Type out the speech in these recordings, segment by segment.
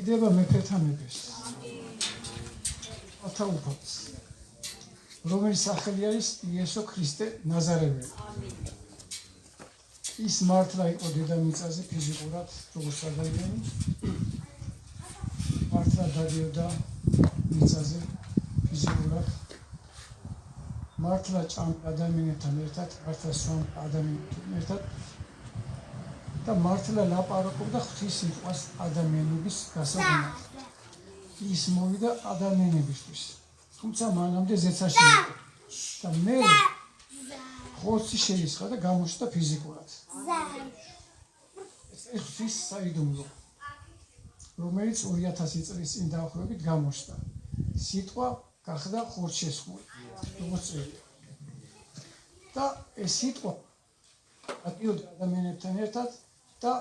დიდება მეფეთა მეფეს. ათაუფალს. რომელიც სახელი არის იესო ქრისტე ნაზარელი. ის მართლა იყო დედამიწაზე ფიზიკურად როგორც ადამიანი. მართლა დადიოდა მიწაზე ფიზიკურად. მართლა ჭამდა ადამიანებთან ერთად, მართლა სვამდა ადამიანებთან ერთად. და მართლა ლაპარაკობდა ღვთის სიტყვას ადამიანების გასაგონად. ის მოვიდა ადამიანებისთვის. თუმცა მანამდე ზეცაში იყო. და მე ხორცი შეისხა და გამოჩნდა ფიზიკურად. ეს ღვთის საიდუმლო, რომელიც 2000 წლის წინ დაახლოებით გამოჩნდა. სიტყვა გახდა ხორცშესხმული, როგორც წერია. და ეს სიტყვა დადიოდა ადამიანებთან ერთად და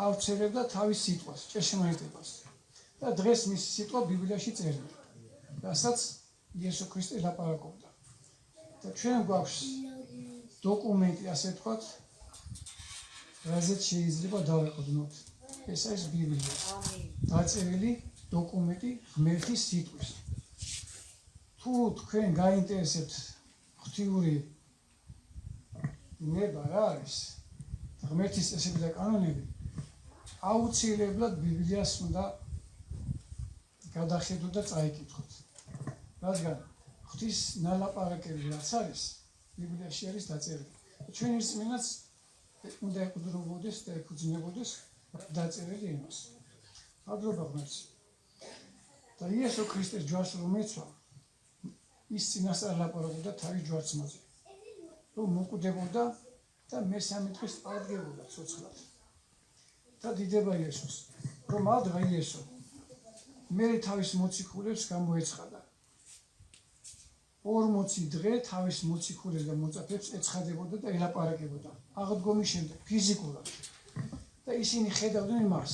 ავრცელებდა თავის სიტყვას, ჭეშმარიტებას. და დღეს მისი სიტყვა ბიბლიაში წერია, რასაც იესო ქრისტე ლაპარაკობდა. და ჩვენ გვაქვს დოკუმენტი, ასე ვთქვათ, რაზეც შეიძლება დავეყრდნოთ. ეს არის ბიბლია. დაწერილი დოკუმენტი ღმერთის სიტყვის. თუ თქვენ გაინტერესებთ ღვთიური ნება რა არის, ღმერთის წესები და კანონები, აუცილებლად ბიბლიას უნდა გადახედოთ და წაიკითხოთ. რადგან ღვთის ნალაპარაკები რაც არის, ბიბლიაში არის დაწერილი. ჩვენი რწმენაც უნდა ეყრდნობოდეს და ეფუძნებოდეს დაწერილი იმას. მადლობა ღმერთს. და იესო ქრისტეს ჯვარს რომ ეცვა, ის წინასწარ ლაპარაკობდა თავის ჯვარცმაზე, რომ მოკვდებოდა და მესამე დღეს აღდგებოდა ცოცხლად. და დიდება იესოს, რომ ადრე იესო მე თავის მოციქულებს გამოეცხადა. 40 დღე თავის მოციქულებს და მოწაფეებს ეცხადებოდა და ელაპარაკებოდა. აღდგომის შემდეგ ფიზიკურად. და ისინი ხედავდნენ მას.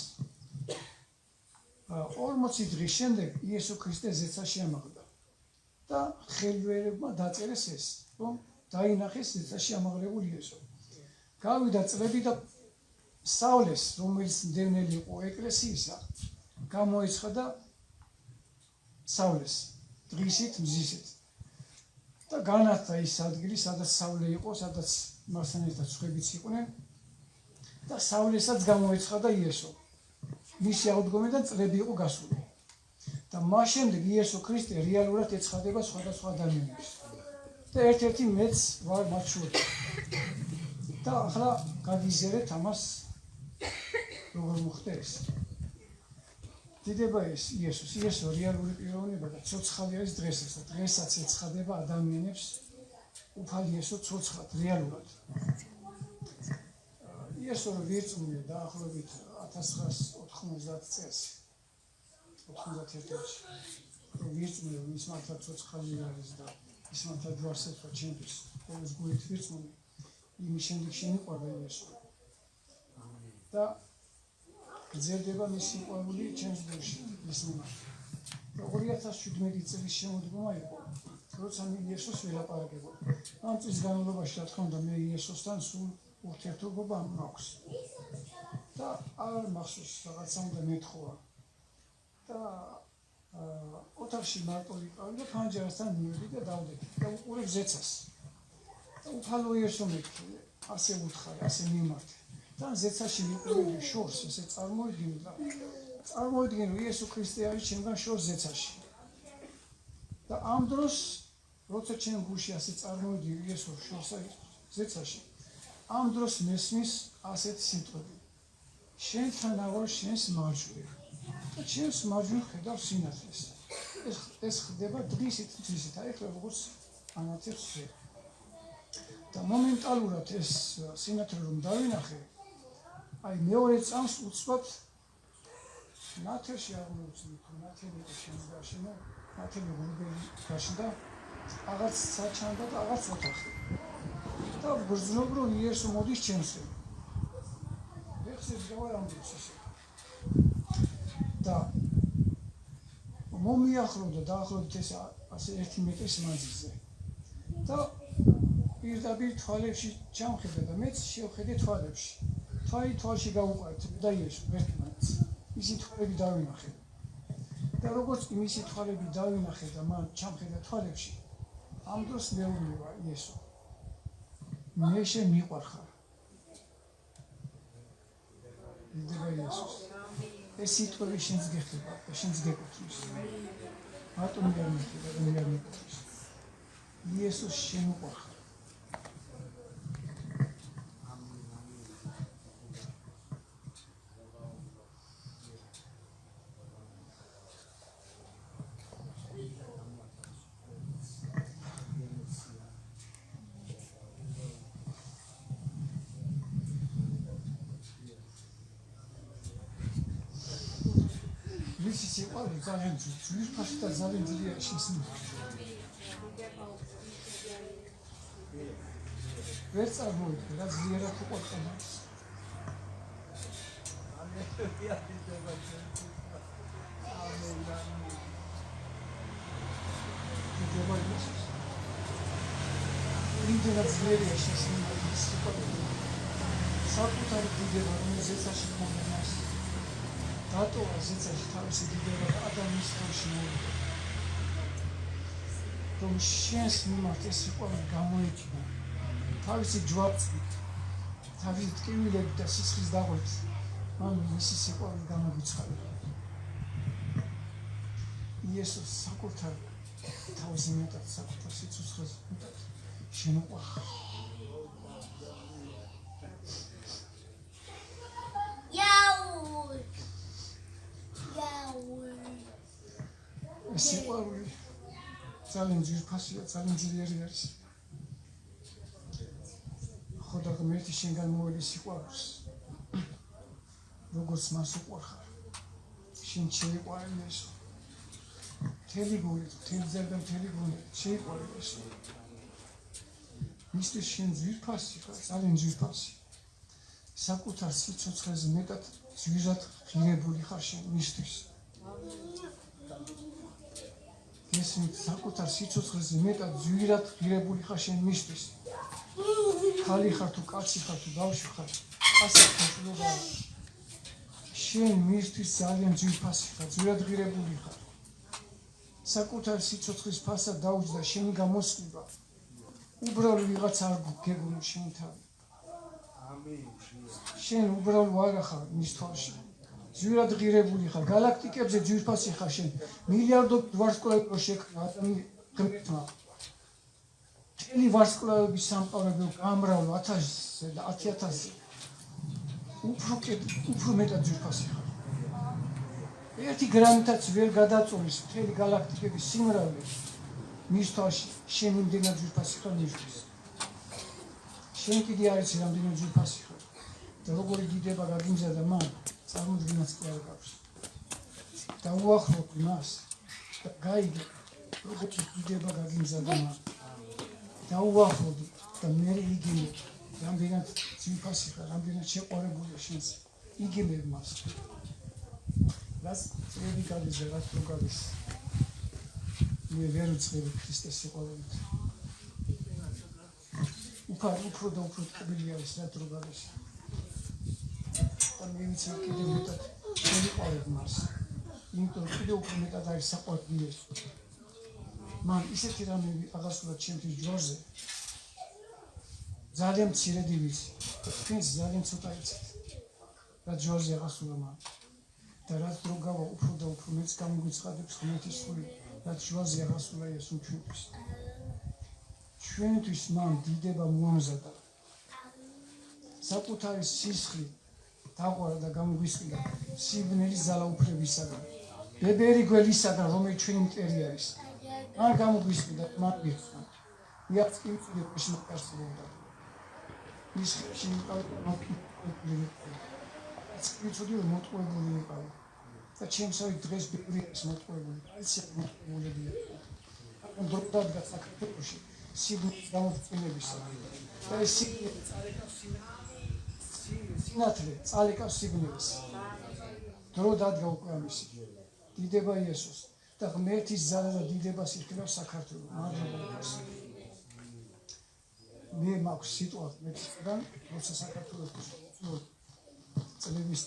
40 დღის შემდეგ იესო ქრისტე ზეცაში ამაღლდა. და ხელვერებმა დაწერეს ეს, რომ დაინახეს ზეცაში ამაღლებული იესო. გავიდა წლები და საულეს, რომელიც მდევნელი იყო ეკლესიისა, გამოეცხადა საულეს დღისით, მზისით. და განათდა ის ადგილი, სადაც საულე იყო, სადაც მასთან ერთად სხვებიც იყვნენ. და საულესაც გამოეცხადა იესო. მისი აღდგომიდან წლები იყო გასული. და მას შემდეგ იესო ქრისტე რეალურად ეცხადება სხვადასხვა ადამიანებს. და ერთ-ერთი მეც ვარ მათ შორის. და ახლა გაგიზიარებთ ამას როგორ მოხდეს. დიდება ეს იესოს, იესო რეალური პიროვნება და ცოცხალი არის დღესაც და დღესაც ეცხადება ადამიანებს უფალი იესო ცოცხლად, რეალურად. იესო ვირწმუნე დაახლოებით 1990 წელს, 91 წელს, ვირწმუნე, რომ ის მართლა ცოცხალი არის და ის მართლა ჯვარს ეცვა ჩემთვის, ყოველს გულით ვირწმუნე, იმის შემდეგ შემიყვარდა იესო. და გრძელდება მისი სიყვარული ჩემს გულში, ის მიმართ. 2017 წლის შემოდგომა იყო, როცა მე იესოს ველაპარაკებოდი. ამ წლის განმავლობაში, რა თქმა უნდა, მე იესოსთან სულ ურთიერთობა მაქვს. და არ მახსოვს რაღაცა უნდა მეთხოვა. და ოთახში მარტო ვიყავი და ფანჯარასთან მივედი და დავდექი და უყურებ ზეცას. და უფალო იესო მეკითხე, ასე უთხარი, ასე მიმართე. და ზეცაში მიყურები შორს, ესე წარმოიდგინე და წარმოიდგინე, რომ იესო ქრისტე არის ჩემგან შორს ზეცაში. და ამ დროს, როცა ჩემ გულში ასე წარმოიდგინე იესო შორს ზეცაში, ამ დროს მესმის ასეთი სიტყვები. შენთან ავარ შენს მარჯვნივ. და ჩემს მარჯვნივ ხედავ სინათლეს. ეს ხდება დღისით, აი ხა როგორც ანათებს ზე. და მომენტალურად ეს სინათლე რომ დავინახე, აი მეორე წამს უცბად ნათელში აღმოჩნდა, თუ ნათელი ჩემს გაშინა, ნათელი გულბელი გაშინდა, აღარც საჩანდა და აღარც ოთახი. და გრძნობ რომ იესო მოდის ჩემსკენ. ეხსეს გავარ ამ დროს ისე. და მომიახლოვდა დაახლოებით ეს ასე 1 მეტრის მანძილზე. და პირდაპირ თვალებში ჩამხედა და მეც შევხედე თვალებში. თვალი თვალში გავუყარეთ და იესო ერთმანეთს. ისი თვალები დავინახე. და როგორც კი მისი თვალები დავინახე და მან ჩამხედა თვალებში, ამ დროს მეუბნება იესო, მე შენ მიყვარხარ. დიდება იესოს. ეს სიტყვები შენს გეხება და შენს გეკუთვნის. მარტო მე არ მიხდება და მე არ მეკუთვნის. იესოს შენ უყვარხარ. This is what we got into. We passed that out into the actions. Where's our mood? That's the other support from us. That's very actions in my support. Support the რატოა ზეცაში თავისი დიდება და ადამიანის თავში მოვიდა რომ შენს მიმართ ეს სიყვარული გამოიჩინა თავისი ჯვარცმით თავისი ტკივილებით და სისხლის დაღვით მან მისი სიყვარული გამოგვიცხადა იესოს საკუთარ თავზე მეტად საკუთარ სიცოცხლეს მეტად შენ უყვარხარ სიყვარული ძალიან ძირფასია, ძალიან ძლიერი არის. ხოდა ღმერთი შენგან მოველი სიყვარულს. როგორც მას უყვარხარ. შენ შეიყვარე იესო. მთელი გულით, მთელი ძალით და მთელი გულით შეიყვარე იესო. მისთვის შენ ძირფასი ხარ, ძალიან ძირფასი. საკუთარ სიცოცხლეზე მეტად ძვირად ღირებული ხარ შენ მისთვის. ეს საკუთარ სიცოცხლეზე მეტად ძვირად ღირებული ხარ შენ მისთვის. ხალი ხარ თუ კაცი ხარ თუ ბავშვი ხარ, ასეთ ხარ. შენ მისთვის ძალიან ძვირფასი ხარ, ძვირად ღირებული ხარ. საკუთარ სიცოცხლის ფასად დაუჯდა შენი გამოსვლა. უბრალოდ ვიღაც არ გეგმო შენ თავი. შენ უბრალოდ არა ხარ მის თვალში. ძვირად ღირებული ხარ, galaktikებზე ძვირფასი ხარ შენ. მილიარდობით ვარსკვლავები შექმნა ღმერთმა. მთელი ვარსკვლავების სამყაროები გამრავლო 1000-ზე და 10000-ზე. უფრო მეტად ძვირფასი ხარ. ერთი გრამითაც ვერ გადაწოლის მთელი galaktikების სიმრავლე მის თვალში შენ იმდენად ძვირფასი ხარ მისთვის. შენ კიდე არ იცი რამდენი ძვირფასი ხარ. და როგორი დიდება გაგიმზადა მან წარმოდგენაც კი არ გაქვს. და უახლოვ მას და გაიგე როგორი დიდება გაგიმზადა მან. და უახლოვ და მე იგინე რამდენად ძვირფასი ხარ, რამდენად შეყვარებულია შენს. იგინე მას. რაც წელი გადის რაც რო გადის. მე ვერ ვწევი ქრისტეს სიყვარულით. უფრო და უფრო ტკბილი არის რაც რო გადის. და მე ვიცი კიდევ მეტად შევიყვარებ მას. იმიტომ კიდევ უფრო მეტად არის საყვარელი ეს. მან ისეთი რამე აღასრულა ჩემთვის ჯვარზე. ძალიან მცირედი ვიცი. თქვენს ძალიან ცოტა იცით. რა ჯვარზე აღასრულა მან. და რაც დრო გავა უფრო და უფრო მეც გამოგვიცხადებს ღმერთის სული, რაც ჯვარზე აღასრულა იესო ჩვენთვის. ჩვენთვის მან დიდება მოამზადა. საკუთარი სისხლი დაყვარა და გამოგვისყიდა სიბნელის ძალაუფლებისაგან. ბებერი გველისაგან, რომელიც ჩვენი მტერი არის. არ გამოგვისყიდა მათ მიღწევა. იაც კი მწუდეს მოკარსებობდა. ის შემოყავდა ცუდი მოტყუებული იყო. და ჩემსავით დღეს ბევრი ის მოტყუებული. აიცი მოტყუებულებია. ამ დროდად გასაკეთებაში სიბნელის გამოფწინებისა. და ეს სიბნელი სინათლე წალეკავს სიბნელეს. დრო დადგა უკვე ამისი. დიდება იესოს და ღმერთის ძალა და დიდებას იხილავს საქართველოს. მადლობა. მე მაქვს სიტყვა მეციდან, როცა საქართველოს წლების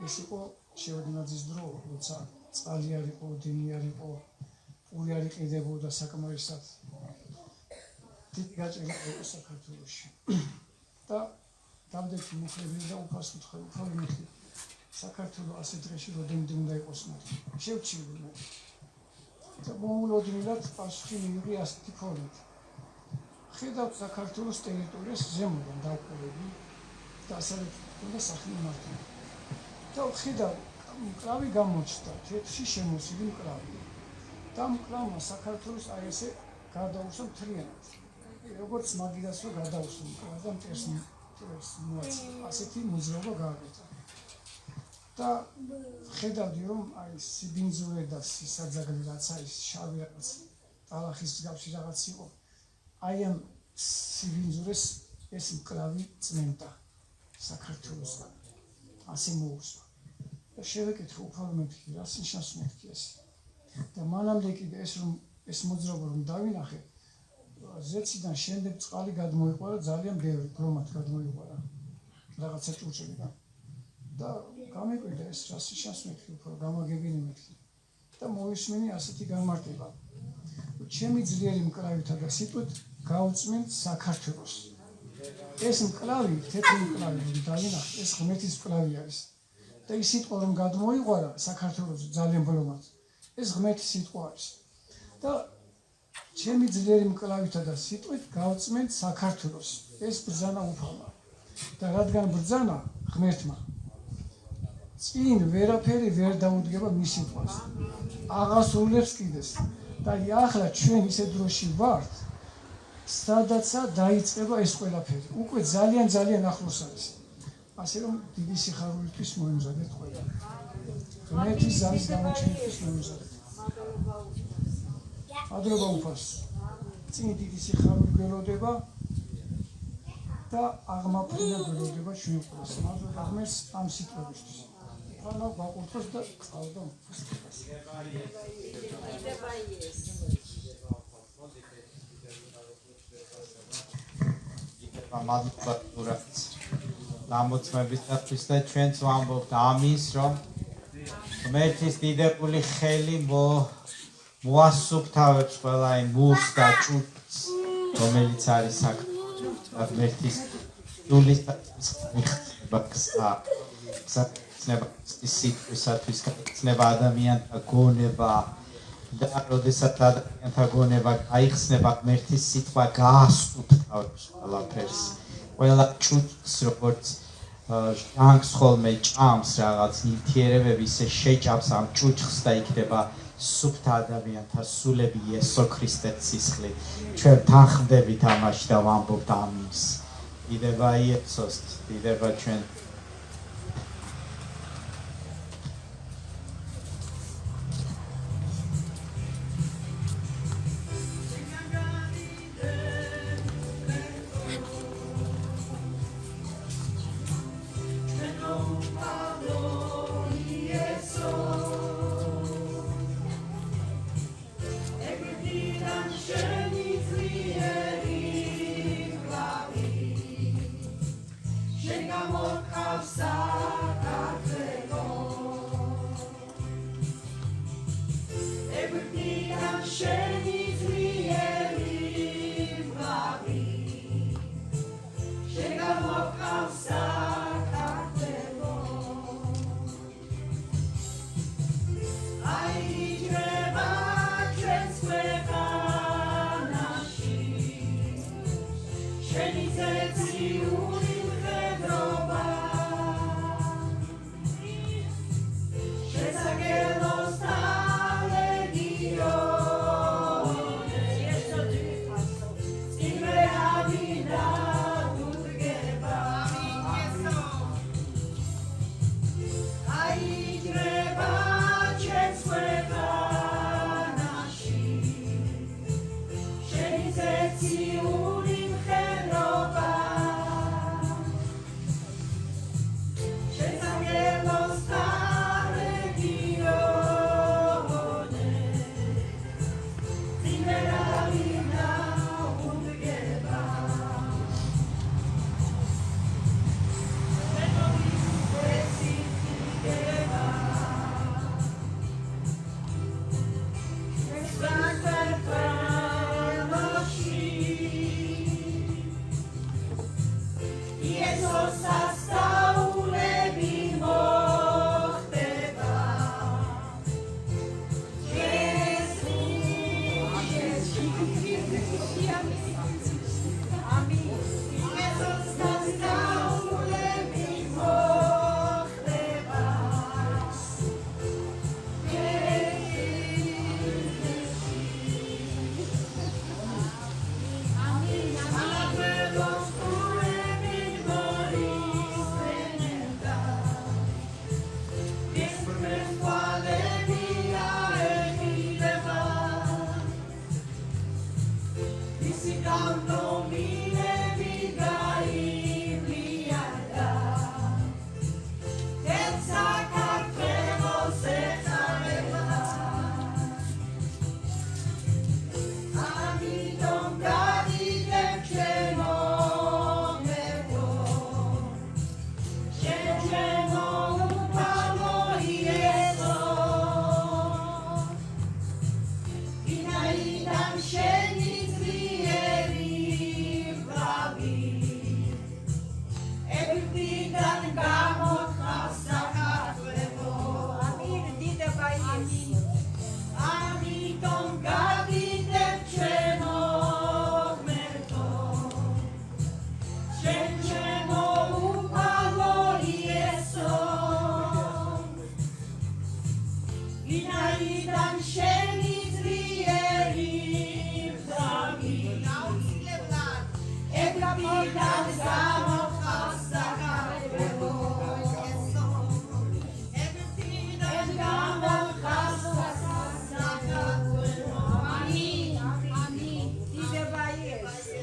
ეს იყო შევადგინაძის დრო, როცა წყალი არ იყო, დინი არ იყო, პური არ იყიდებოდა საკმარისად. დიდი გაჭირვება იყო საქართველოში. და დამდეგი მუხლები და უფალი მიხი. საქართველოს ასეთ დღეში როდემდე უნდა იყოს მათი. შევჩივდი მე. და მომულოდნელად პასუხი მივიღე ასეთი ფორმით. ხედავთ საქართველოს ტერიტორიას ზემოდან დავყურები და ასეთ უნდა სახლი მართლა. და ხედავ მკლავი გამოჩნდა, თეთრში შემოსილი მკლავი. და მკლავმა საქართველოს აი ესე გადაუსვა მთლიანად. როგორც მაგიდას რო გადაუსვა მკლავი და მტერს მოაწყო. ასეთი მოძრაობა გააკეთა. და ხედავდი რომ აი სიბინძურე და სისაძაგლი რაც არის შავი რაღაც ტალახის მსგავსი რაღაც იყო. აი ამ სიბინძურეს ეს მკლავი წმენდა საქართველოსგან. ასე მოუსვა. და შევეკითხე უფალო მეთქი, რას ნიშნავს მეთქი ეს. და მანამდე კიდე ეს მოძრაობა რომ დავინახე, ზეციდან შემდეგ წყალი გადმოიყვარა ძალიან ბევრი, გრომად გადმოიყვარა. რაღაცა ჭურჭელიდან. და გამეკვირდა ეს რას ნიშნავს მეთქი, უფალო გამაგებინე მეთქი. და მოისმინე ასეთი განმარტება. ჩემი ძლიერი მკლავითა და სიტყვით გავწმენთ საქართველოს. ეს მკლავი, თეთრი მკლავი რომ დავინახე, ეს ღმერთის მკლავი არის. და ის სიტყვა რომ გადმოიყვარა საქართველოს ძალიან ბოლომად, ეს ღმერთის სიტყვა არის. და ჩემი ძლიერი მკლავითა და სიტყვით გავწმენთ საქართველოს. ეს ბრძანა უფალმა. და რადგან ბრძანა ღმერთმა, წინ ვერაფერი ვერ დაუდგება მის სიტყვას. აღასრულებს კიდეს. და ახლა ჩვენ ისე დროში ვართ, სადაცა დაიწყება ეს ყველაფერი. უკვე ძალიან ახლოს არის. ასე რომ დიდი სიხარულისთვის მოიმზადეთ ყველა. ღმერთის ზავის გამოჩენისთვის მოიმზადეთ. მადლობა უფალს. წინ დიდი სიხარული გველოდება და აღმაფრენა გველოდება ჩვენ ყველას. მადლობა ღმერთს ამ სიტყვებისთვის. უფალმა გაყურთოს და წავდა უფალს. მადლობა გურაც გამოცემებისთვის და ჩვენც ვამბობთ ამის, რომ ღმერთის დიდებული ხელი მოასუფთავებს ყველა იმ მურს და ჭურჭელს, რომელიც არის ღმერთის სიტყვისათვის გაიხსნება ადამიანთა გონება და როდესაც ადამიანთა გონება გაიხსნება, ღმერთის სიტყვა გაასუფთავებს ყველაფერს. ყველა ჭურჭელს როგორც ჟანგს ხოლმე ჭამს რაღაც ნივთიერებები, ისე შეჭამს ამ ჭურჭელს და იქნება სუფთა ადამიანთა სულები იესო ქრისტეს სისხლით. ჩვენ თანხმდებით ამაში და ვამბობთ ამის. დიდება იესოს, დიდება ჩვენ.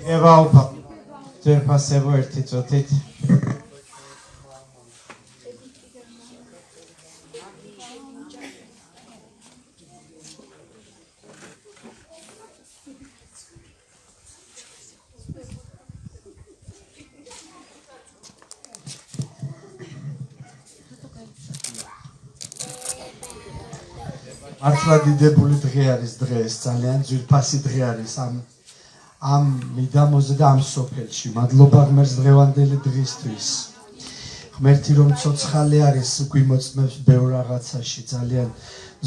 Evalpa, ձեր փասեվո ერთი ծոթիտ მართლა დიდებული დღე არის დღე ეს ძალიან ძვირფასი დღე არის ამ მიდამოზე და ამ სოფელში მადლობა ღმერთს დღევანდელი დღისთვის ღმერთი რომ ცოცხალი არის გვიმოწმებს ბევრ რაღაცაში ძალიან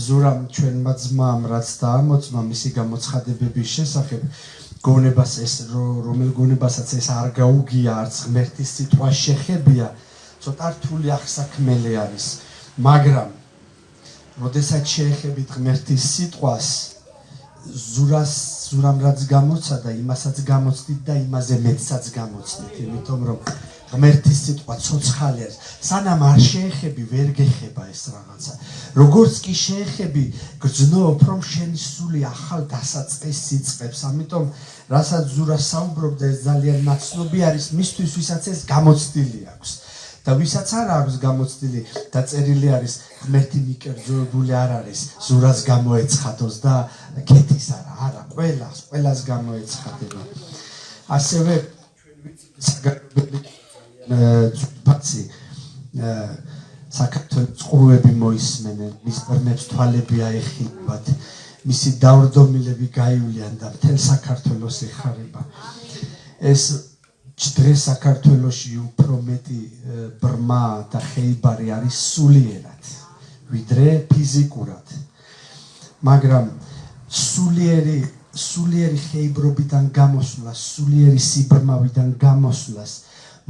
ზურამ ჩვენმა ძმამ რაც დაამოწმა მისი გამოცხადებების შესახებ გონებას ეს რომელ გონებასაც ეს არ გაუგია არც ღმერთის სიტყვა შეხებია ცოტა რთული აღსაქმელი არის მაგრამ როდესაც შეეხებით ღმერთის სიტყვას ზურამ რაც გამოცადა იმასაც გამოცდით და იმაზე მეტსაც გამოცდით იმიტომ რომ ღმერთის სიტყვა ცოცხალი არის სანამ არ შეეხები ვერ გეხება ეს რაღაცა როგორც კი შეეხები გრძნობ რომ შენი სული ახალ დასაწყისს იწყებს ამიტომ რასაც ზურა საუბრობდა ეს ძალიან ნაცნობი არის მისთვის ვისაც ეს გამოცდილი აქვს და ვისაც არ აქვს გამოცდილი დაწერილი არის ღმერთი მიკერძოებული არ არის ზურას გამოეცხადოს და კეთის არა ყველას გამოეცხადება ასევე ძვირფასი საქართველოს წყურვები მოისმენენ მის ბერნებს თვალები აეხილებათ მისი დავრდომილები გაივლიან და მთელ საქართველოს ეხარება ეს დღეს საქართველოში უფრო მეტი ბრმა და ხეიბარი არის სულიერად ვიდრე ფიზიკურად მაგრამ სულიერი ხეიბრობიდან გამოსვლას სულიერი სიბრმავიდან გამოსვლას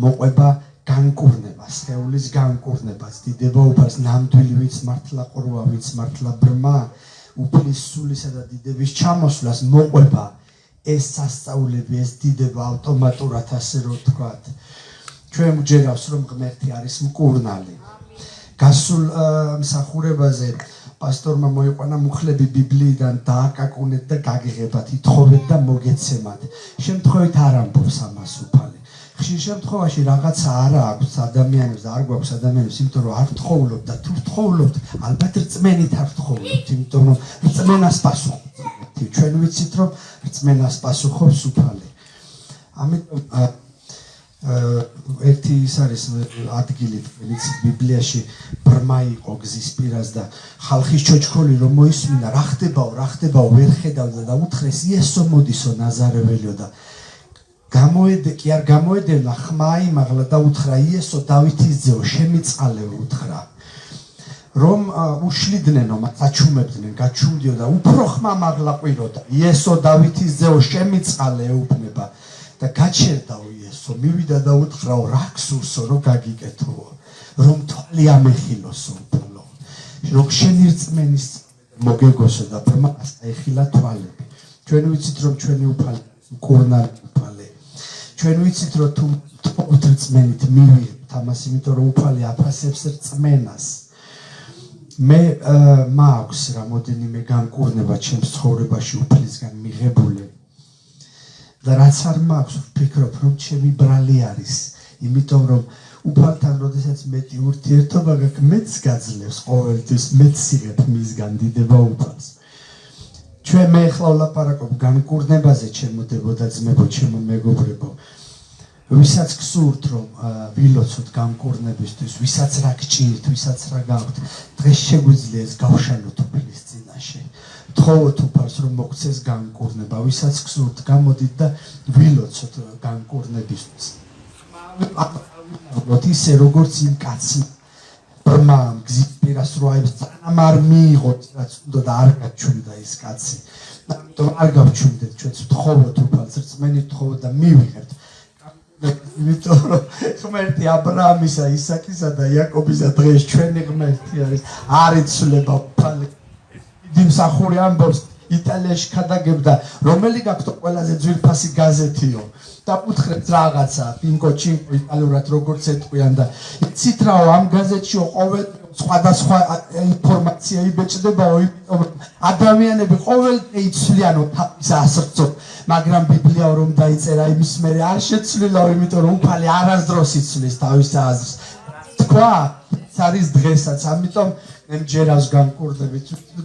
მოყვება განკურნებას სხეულის განკურნებას დიდება უფალს ნამდვილი ვიც მართლა ყრუა ვიც მართლა ბრმა უფლის სულისა და დიდების ჩამოსვლას მოყვება ეს სასწაულები ეს დიდება ავტომატურად ასე რომ ვთქვათ ჩვენ გვჯერავს რომ ღმერთი არის მკურნალი გასულ მსახურებაზე პასტორმა მოიყვანა მუხლები ბიბლიიდან დააკაკუნეთ და გაგიღებათ ითხოვეთ და მოგეცემათ შემთხვევით არ ამბობს ამას უფალი ხშირ შემთხვევაში რაღაცა არა აქვს ადამიანებს და არ გვაქვს ადამიანებს იმიტომ რომ არ ვთხოვლობთ და თუ ვთხოვლობთ ალბათ რწმენით არ ვთხოვლობთ იმიტომ რომ რწმენას პასუხობს ჩვენ ვიცით რომ რწმენას პასუხობს უფალი ამიტომ ერთი ის არის ადგილი რომელიც ბიბლიაში ბრმა იყო გზის პირას და ხალხის ჩოჩქოლი რომ მოისმინა რა ხდებაო ვერ ხედავდა და უთხრეს იესო მოდისო ნაზარეველიო და გამოედი არ გამოედევნა ხმა იმაღლა და უთხრა იესო დავითის ძეო შემიწყალე უთხრა რომ უშლიდნენ მათ აჩუმებდნენ გაჩუმდიო და უფრო ხმა მაღლა ყვიროდა იესო დავითის ძეო შემიწყალე ეუბნება და გაჩერდაო იესო მივიდა და უთხრაო რა გსურსო რომ გაგიკეთოო რომ თვალი ამეხილოსო უფალო რომ შენი რწმენის მოგეგოსო და ბრმას აეხილა თვალები ჩვენ ვიცით რომ ჩვენი უფალი მკურნალი უფალი ჩვენ ვიცით რომ თუ თხოვთ რწმენით მივიღებთ ამას იმიტომ რომ უფალი აფასებს რწმენას მე მაქვს რამოდენიმე განკურნება ჩემს ცხოვრებაში უფლისგან მიღებული და რაც არ მაქვს ვფიქრობ რომ ჩემი ბრალი არის იმიტომ რომ უფალთან როდესაც მეტი ურთიერთობა გაქვს მეც გაძლევს ყოველთვის მეც იღებ მისგან დიდება უფალს ჩვენ მე ახლა ვლაპარაკობ განკურნებაზე ჩემო დებო და ძმებო ჩემო მეგობრებო ვისაც გსურთ რომ ვილოცოთ განკურნებისთვის ვისაც რა გჭირთ ვისაც რა გაქვთ დღეს შეგვიძლია ეს გავშალოთ უფლის წინაშე თხოვოთ უფალს რომ მოგცეს განკურნება ვისაც გსურთ გამოდით და ვილოცოთ განკურნებისთვის ისე როგორც იმ კაცმა ბრმამ გზის პირას რო აიბს წანამ არ მიიღოთ რაც უნდა და არ გაჩვენდა ეს კაცი ამიტომ არ გავჩვენდეთ ჩვენც ვთხოვოთ უფალს რწმენით ვთხოვოთ და მივიღებთ იმიტომ რომ ღმერთი აბრაამისა ისაკისა და იაკობისა დღეს ჩვენი ღმერთი არის არ იცვლება უფალი დიდი მსახური ამბობს იტალიაში ქადაგებდა რომელი გაქვთ ყველაზე ძვირფასი გაზეთიო დაკუთხრეთ რაღაცა პინკო ჩინკო იტალიურად როგორც ეტყვიან და იცით რაო ამ გაზეთშიო ყოველ სხვადასხვა ინფორმაცია იბეჭდებაო იმიტომ რომ ადამიანები ყოველდღე იცვლიანო თავის ასრწოდ მაგრამ ბიბლიაო რომ დაიწერა იმის მერე არ შეცვლილაო იმიტომ რომ უფალი არასდროს იცვლის თავის აზრს თქვა არის დღესაც ამიტომ მჯერავს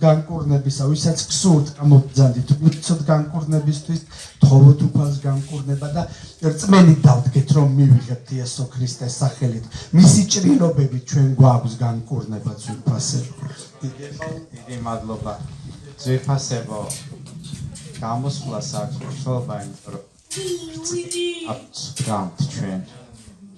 განკურნებისა ვისაც გსურთ გამოგზანდით ვიცოთ განკურნებისთვის თხოვოთ უფალს განკურნება და რწმენით დავდგეთ რომ მივიღებთ იესო ქრისტეს სახელით მისი ჭრილობებით ჩვენ გვაქვს განკურნება ძვირფასებო დიდი მადლობა ძვირფასებო გამოსვლას აქვს მნიშვნელობა იმიტომ რომ აქ ჩვენ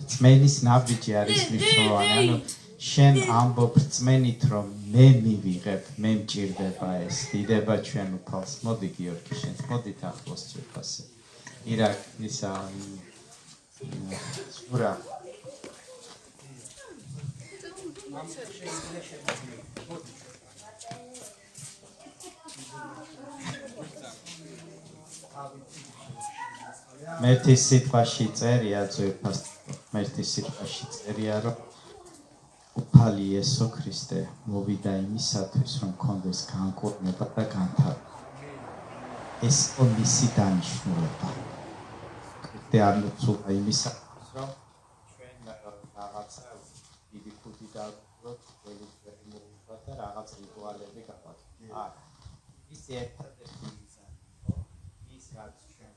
რწმენის ნაბიჯი არის მნიშვნელოვანი ანუ შენ ამბობ რწმენით რომ მე მივიღებ მე მჭირდება ეს დიდება ჩვენ უფალს მოდი გიორგი შენ მოდით ახლოს ძვირფასე ირაკისა სურა მერტის სიტყვაში წერია ძვირფას მერტის სიტყვაში წერია რომ უფალი იესო ქრისტე მოვიდა იმისათვის რომ გქონდეს განკურნება და განთავისუფლება ეს მისი დანიშნულება ქრისტე არ მოწულა იმისათვის რომ ჩვენ რაღაცა დიდი ხუთი დავუყოთ ყველის მოვუხოთ და რაღაც რიტუალები გავაკეთოთ არა ის ერთადერთი მიზანი ხო ის რაც ჩვენ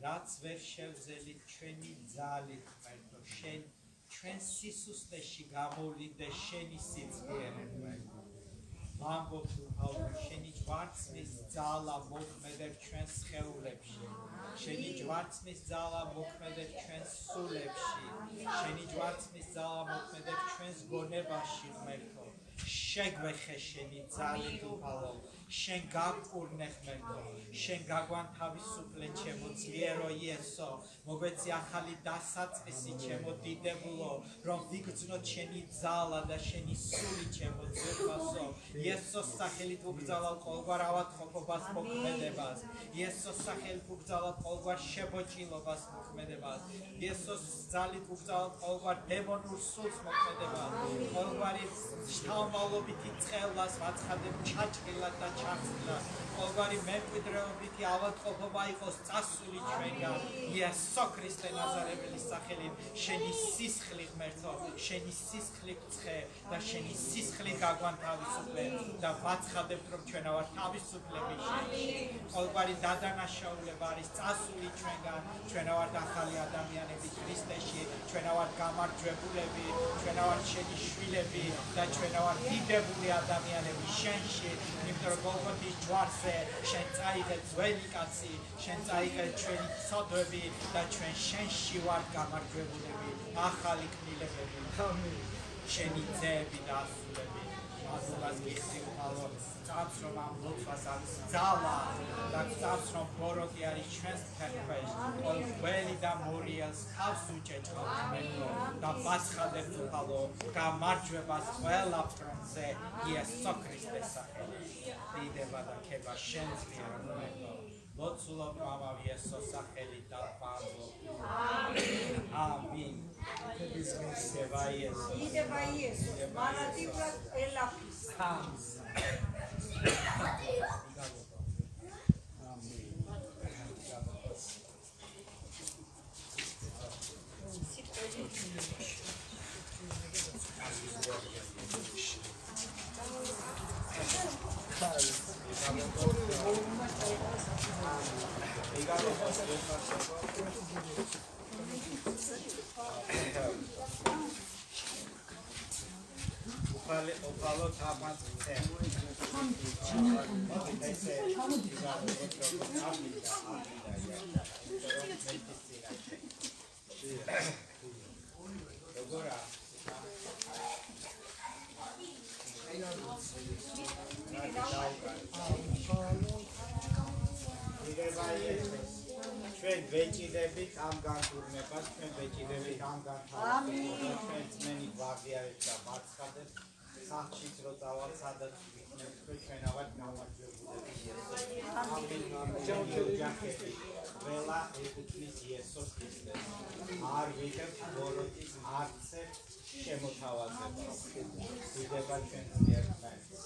რაც ვერ შევძელით ჩვენი ძალით ღმერთო შენ ჩვენ სისუსტეში გამოვლინდე შენი სიძვიერი ღმერთო ამბობ შენი ჯვარცმის ძალა მოქმედებ ჩვენს სხეულებში შენი ჯვარცმის ძალა მოქმედებ ჩვენს სულებში შენი ჯვარცმის ძალა მოქმედებ ჩვენს გონებაში ღმერთო შეგვეხე შენი ძალით უფალო შენ გაგკურნე ღმერთო შენ გაგვანთავისუფლე ჩემო ძლიერო იესო მოგვეცი ახალი დასაწყისი ჩემო დიდებულო რომ ვიგრძნოთ შენი ძალა და შენი სული ჩემო ძვირფასო იესოს სახელით უგზავნავ ყოველგვარ ავადმყოფობას მოქმედებას იესოს სახელით უგზავნავ ყოველგვარ შებოჭილობას მოქმედებას იესოს ძალით უგზავნავ ყოველგვარ დემონურ სულს მოქმედებას ყოველგვარი შთამომავლობითი წყელას ვაცხადებ ჩაჭრილად და ჩახსნილად ყოველგვარ ყოველგვარი მემკვიდრეობითი ავადმყოფობა იყოს წასული ჩვენგან. იესო ქრისტე ნაზარეველის სახელით, შენი სისხლი ღმერთო, შენი სისხლი ცხე და შენი სისხლი გაგვანთავისუფლე და ვაცხადებთ, რომ ჩვენა ვართ თავისუფლები შენში. ყოველგვარი დადანაშაულება არის წასული ჩვენგან, ჩვენა ვართ ახალი ადამიანები ქრისტეში, ჩვენა ვართ გამარჯვებულები, ჩვენა ვართ შენი შვილები და ჩვენა ვართ დიდებული ადამიანები შენში, იმიტომ რომ გოლგოთის ჯვარზე შენ წაიღე ძველი კაცი, შენ წაიღე ჩვენი ცოდვები და ჩვენ შენში ვართ გამარჯვებულები, ახალი კნილებები. შენი ძეები და ასულები. Azulaz gixtივალო, წამს რომ ამ ლოცვას აქვს ძალა და წამს რომ ბოროტი არის ჩვენს ფერფეში, ყველი და მორიელს ხავს უჭეჭყავ ჩვენო და ვაცხადებთ უფალო გამარჯვებას ყველა ფრონტზე იესო ქრისტეს სახელით. დიდება და ქება შენს მიერ მომეღო. ლოცულობ მამავ იესოს სახელით და პავლო. ამინ. Ideva Iesус, maravillas elapis. Opalo tamat se. ჩვენ ვეჭიდებით ამ განკურნებას, ჩვენ ვეჭიდებით ამ განთავისუფლებას, ჩვენ ძმენი გვაღიარებთ და მარცხადებთ. Sachit rotavat sadat ჩვენავად გამარჯვებულები იესოს. ამინ. ჯანმრთელი ველა ეკუთვნის იესოს ქრისტეს. არ ვიგებთ ბოროტის არცე შემოთავაზებას. დიდება ჩვენს მიერ ღმერთს.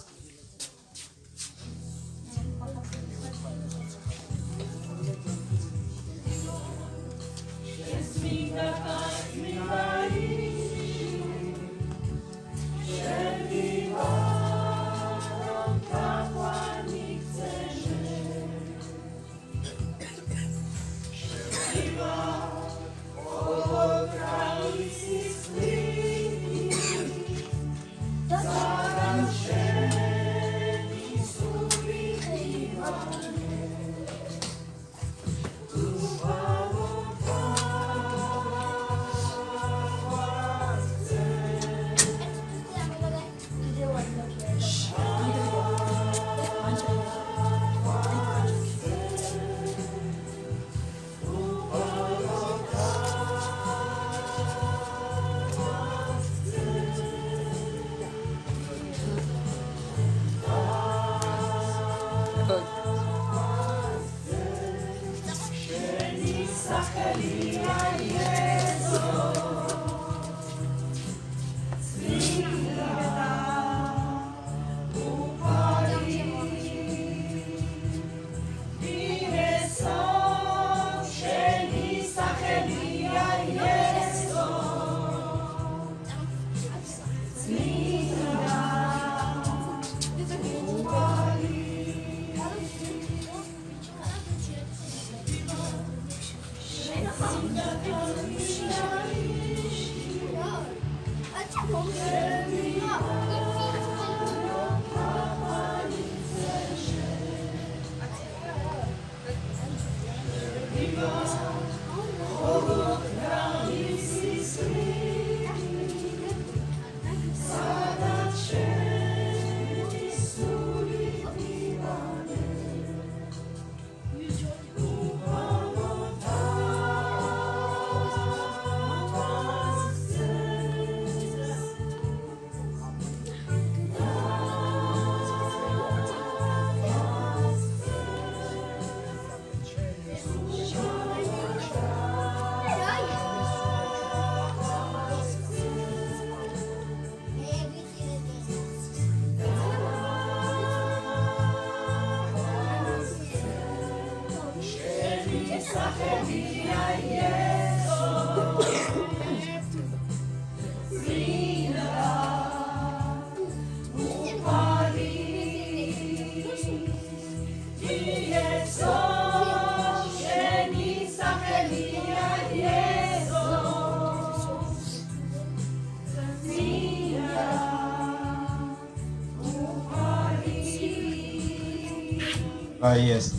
Yes,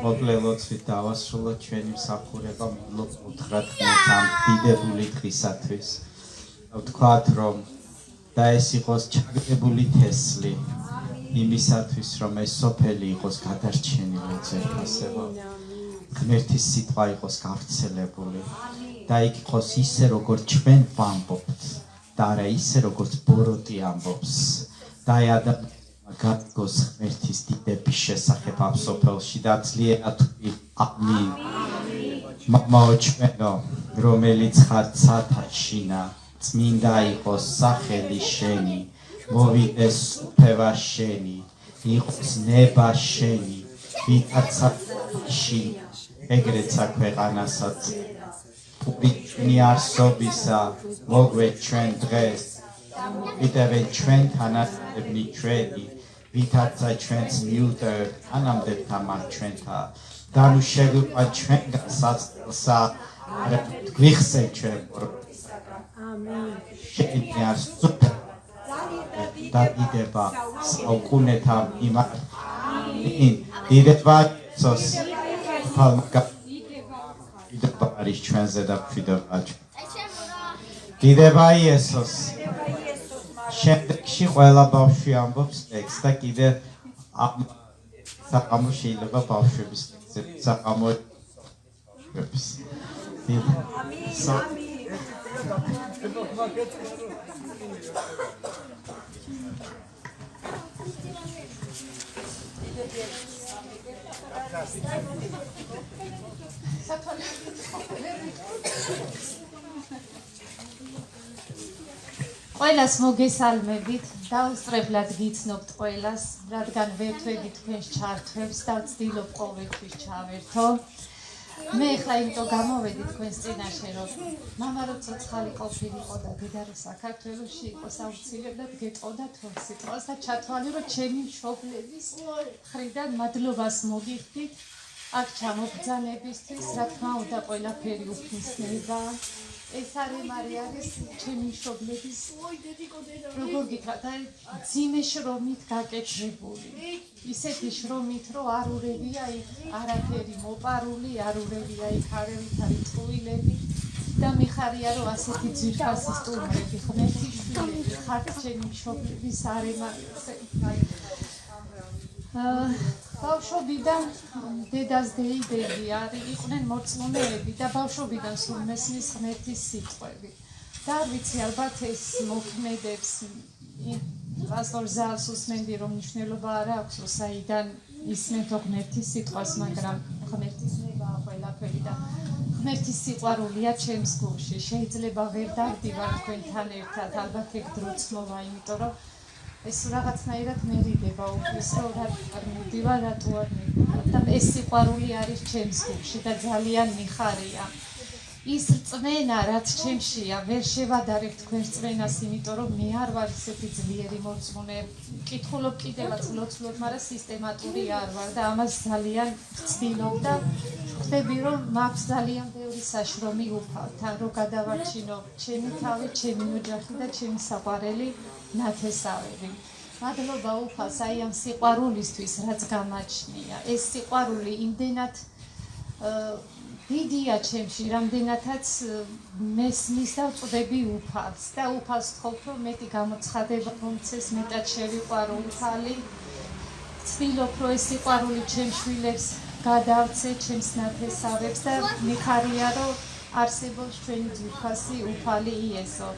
მოგლელოცვით დავასრულოთ ჩვენი მსახურება მადლობა უთხრათ ამ დიდებული დღისათვის. ვთქვათ რომ და ეს იყოს ჩაგდებული თესლი იმისათვის რომ ეს სოფელი იყოს გადარჩენილი ძვირფასება. ღმერთის სიტყვა იყოს გავრცელებული და იქ იყოს ისე როგორც ჩვენ ვამბობთ და არა ისე როგორც ბოროტი ამბობს. და გადგოს ღმერთის დიდების შესახებ ამ სოფელში და ძლიერად ამინ. მამაო ჩვენო, რომელიც ხარ ცათაშინა, წმინდა იყოს სახელი შენი, მოვიდეს სუფევა შენი, იყოს ნება შენი, ვითარცა შინი, ეგრეცა ქვეყანასაც. პურიტნი არსობისა, მოგვე ჩვენ დღეს, ვიდევე ჩვენთან ასებნი ჩვენი, ვითარცა ჩვენს მიუტერ ანამდეთა მაგ ჩვენთა და ნუ შეგვიყვა ჩვენგან საწელსა გვიხსე ჩვენ შენი არ სუფთა და დიდება საუკუნეთა მიმართ დიდება სოს ფალმკა დიდება არის ჩვენზე და მშვიდობა დიდება იესოს შემდეგში ყველა ბავშვი ამბობს ტექსტს და კიდე საღამო შეიძლება ბავშვების ტექსტები საღამოების ყველას მოგესალმებით, დაუსწრებლად გიცნობთ ყველას, რადგან ვერთვები თქვენს ჩართვებს და ვცდილობ ყოველთვის ჩავერთო. მე ხა იმიტომ გამოვედი თქვენს წინაშე, რომ მამა რო ცოცხალი ყოფილიყო და დედარი საქართველოში იყოს, აუცილებლად გეტყოდა თორ სიტყვას და ჩათვალე, რომ ჩემი მშობლების მხრიდან მადლობას მოგიხდით აქ ჩამობრძანებისთვის, რა თქმა უნდა ყველაფერი უფლისნება. ეს არის ჩემი მშობლების როგორ გითხრათ, ძიმე შრომით გაკეთებული. ისეთი შრომით, რომ არ ურევია იქ არაფერი მოპარული, არ ურევია იქ არავითარი წყვილები და მიხარია, რომ ასეთი ძვირფასი სტუმრები, ღმერთის შვილები ხართ ჩემი მშობლების ბავშვობიდან დედას დეიდები იყვნენ მორწმუნეები და ბავშვობიდან სულ მესმის ღმერთის სიტყვები. და არ ვიცი, ალბათ ეს მოქმედებს პასტორ ზალს უსმენდი, რომ მნიშვნელობა არ აქვს, საიდან ისმენთო ღმერთის სიტყვას, მაგრამ ღმერთის ნებაა ყველაფერი და ღმერთის სიყვარულია ჩემს გულში. შეიძლება ვერ დავდივარ თქვენთან ერთად, ალბათ ეგ დროც მოვა, იმიტომ რომ ეს რაღაცნაირად მერიდება უფლის, რომ რატო არ მივდივარ, რატო არ მივდივარ და ეს სიყვარული არის ჩემს გულში და ძალიან მიხარია. ის რწმენა, რაც ჩემშია, ვერ შევადარებ თქვენს რწმენას, იმიტომ რომ მე არ ვარ ისეთი ძლიერი მორწმუნე. ვკითხულობ კიდევაც ლოცულობ, მაგრამ სისტემატური არ ვარ და ამას ძალიან ვცდილობ და ხვდები, რომ მაქვს ძალიან ბევრი საშრომი უფალთან, რომ გადავარჩინო ჩემი თავი, ჩემი ოჯახი და ჩემი საყვარელი ნათესავები. მადლობა უფალს აი ამ სიყვარულისთვის, რაც გამაჩნია. ეს სიყვარული იმდენად დიდია ჩემში, რამდენადაც მესმის და ვწვდები უფალს და უფალს ვთხოვთ, რომ მეტი გამოცხადება მომცეს, მეტად შევიყვარო უფალი. ვცდილობ, რომ ეს სიყვარული ჩემს შვილებს გადავცე, ჩემს ნათესავებს და მიხარია, რომ არსებობს ჩვენი ძვირფასი უფალი იესო.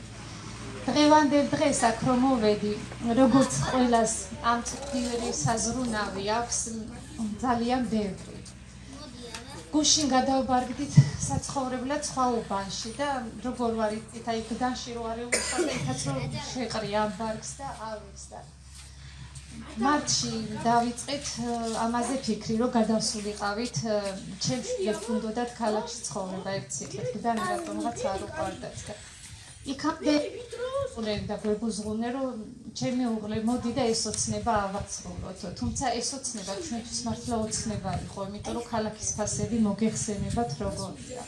დღევანდელ დღეს აქ რომ მოვედი, როგორც ყველას ამ წუთიერი საზრუნავი აქვს ძალიან ბევრი. გუშინ გადავბარგდით საცხოვრებლად სხვა უბანში და როგორ ვარ იქით, აი გდანში რო არის უბანი, იქაც რომ შეყრია ამ ბარგს და ავებს და მარტში დავიწყეთ ამაზე ფიქრი, რომ გადავსულიყავით ჩემს შვილებს უნდათ ქალაქში ცხოვრება ერთ სიტყვით, და რატომღაც არ უყვარდათ და იქამდე უნდა გვებუზღუნე, რომ ჩემი უღლე მოდი და ეს ოცნება ავაცრულოთ, თუმცა ეს ოცნება ჩვენთვის მართლა ოცნება იყო, იმიტომ რომ ქალაქის ფასები მოგეხსენებათ როგორია.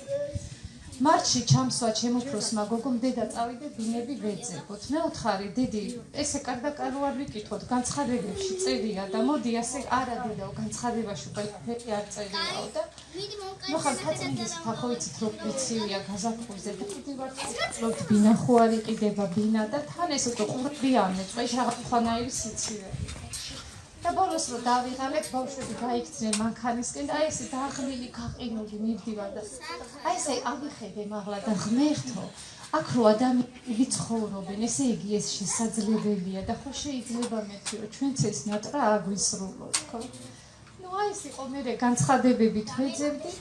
მარტში ჩამსვა ჩემ უფროსმა გოგომ დედა წავიდე ბინები ვეძებოთ. მე ვთხარი, დედი, ესე კარდაკარო არ ვიკითხოთ, განცხადებებში წერია და მოდი ასე არა დედაო, განცხადებაში ყველაფერი არ წერიაო და ნუ ხარ ქაცმის ფახოიცით რომ პრიცივია გაზაფხულზე და კიდევ ვარ ვფლობთ ბინა ხო არ იყიდება ბინა და თან ეს უკვე ყურბიანე წვეშ რაღაცნაირი სიცივე. და ბოლოს რომ დავიღალეთ, ბავშვები გაიქცნენ მანქანისკენ და აი ესე დაღლილი გაყინული მივდივარ და აი ესე ავიხედე მაღლა და ღმერთო, აქ რო ადამიანები ცხოვრობენ, ესე იგი ეს შესაძლებელია და ხო შეიძლება მეთქი რომ ჩვენც ეს ნატრა აგვისრულოთ, ხო? ნუ აი ეს იყო მე განცხადებებით ვეძებდით.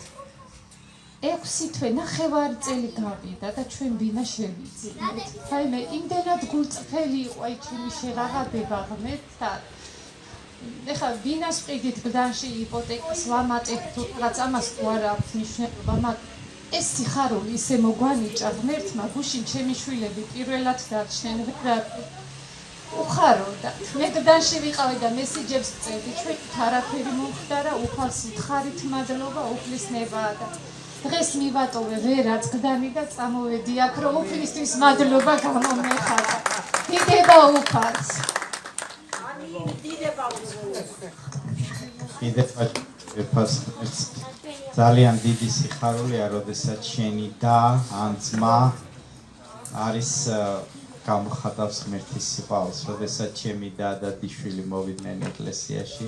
6 თვე 9 წელი გავიდა და ჩვენ ბინა შევიძინეთ. აი მე იმდენად გულწრფელი იყო აი ჩემი შეღაღადება ღმერთთან. ეხლა ბინას ვყიდით გდანში იპოტეკას ვამატებ თუ რაღაც ამას თუ არ აქვს მნიშვნელობა, მაგრამ ეს სიხარული ისე მოგვანიჭა ღმერთმა, გუშინ ჩემი შვილები პირველად დარჩნენ ვერა უხარო და მე გდანში ვიყავი და მესიჯებს ვწერდი, ჩვენით არაფერი მომხდარა, უფალს ვთხარით მადლობა, უფლის ნებაა და დღეს მივატოვე ვერაც გდანი და წამოვედი აქ, რომ უფლისთვის მადლობა გამომეხატა. დიდება უფალს. ძალიან დიდი სიხარულია, როდესაც შენი და ან ძმა არის გამოხატავს ღმერთის სიყვარულს, როდესაც ჩემი და დადიშვილი მოვიდნენ ეკლესიაში,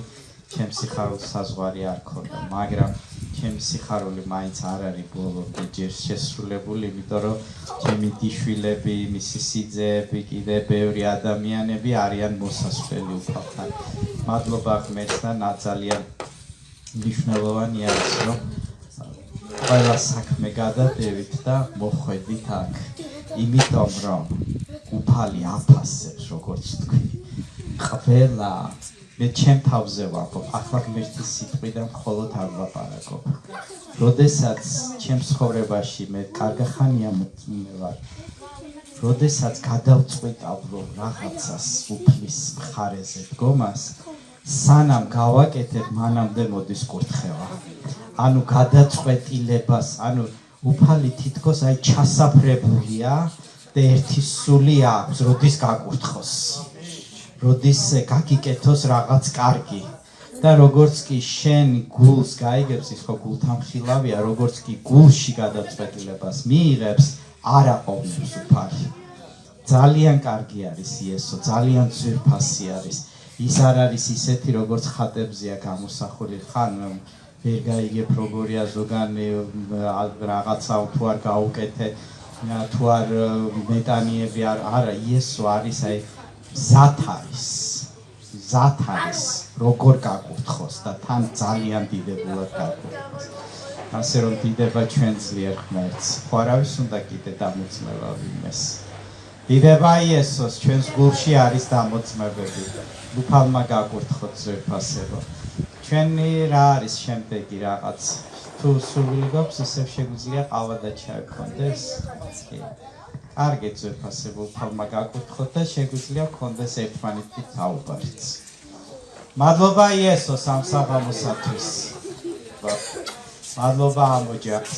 ჩემს სიხარულს საზღვარი არ ქონდა, მაგრამ ჩემი სიხარული მაინც არ არის ბოლომდე ჯერ შესრულებული, იმიტომ რომ ჩემი დიშვილები, მისი სიძეები, კიდე ბევრი ადამიანები არიან მოსასვლელი უფალთან. მადლობა ღმერთთან, ძალიან მნიშვნელოვანი არის, რომ ყველა საქმე გადადევით და მოხვედით აქ. იმიტომ რომ უფალი აფასებს, როგორც თქვი. ყველა მე ჩემ თავზე ვამბობ, ახლა ღმერთის სიტყვიდან მხოლოდ არ ვლაპარაკობ. როდესაც ჩემ ცხოვრებაში მე კარგახანია ვარ, როდესაც გადავწყვიტავ რომ რაღაცას უფლის მხარეზე დგომას, სანამ გავაკეთებ, მანამდე მოდის კურთხევა. ანუ გადაწყვეტილებას, ანუ უფალი თითქოს აი ჩასაფრებულია და ერთი სული აქვს, როდის გაკურთხოს. როდის გაგიკეთოს რაღაც კარგი და როგორც კი შენ გულს გაიგებს, ის ხო გულთან ხილავია, როგორც კი გულში გადაწყვეტილებას მიიღებს, არ აყოვნებს უფალი. ძალიან კარგი არის იესო, ძალიან ძვირფასი არის. ის არ არის ისეთი, როგორც ხატებზეა გამოსახული, ხან ვერ გაიგებ როგორია ზოგანი რაღაცა თუ არ გაუკეთე, თუ არ მეტანიები არა, იესო არის აი მზად არის, როგორ გაკურთხოს და თან ძალიან დიდებულად გაკურთხოს. ასე რომ დიდება ჩვენ ძლიერ ღმერთს. ხო არავის უნდა კიდე დამოწმება ვინმეს. დიდება იესოს, ჩვენს გულში არის დამოწმებები. უფალმა გაკურთხოთ ძვირფასება. ჩვენი რა არის შემდეგი რაღაც? თუ სურვილი გაქვს, ისევ შეგვიძლია ყავა და ჩაი გქონდეს. კარგი ძვირფასება უფალმა გაკურთხოთ და შეგვიძლია გქონდეს ერთმანეთით საუბარიც. მადლობა იესოს ამ საღამოსათვის. მადლობა ამ ოჯახს.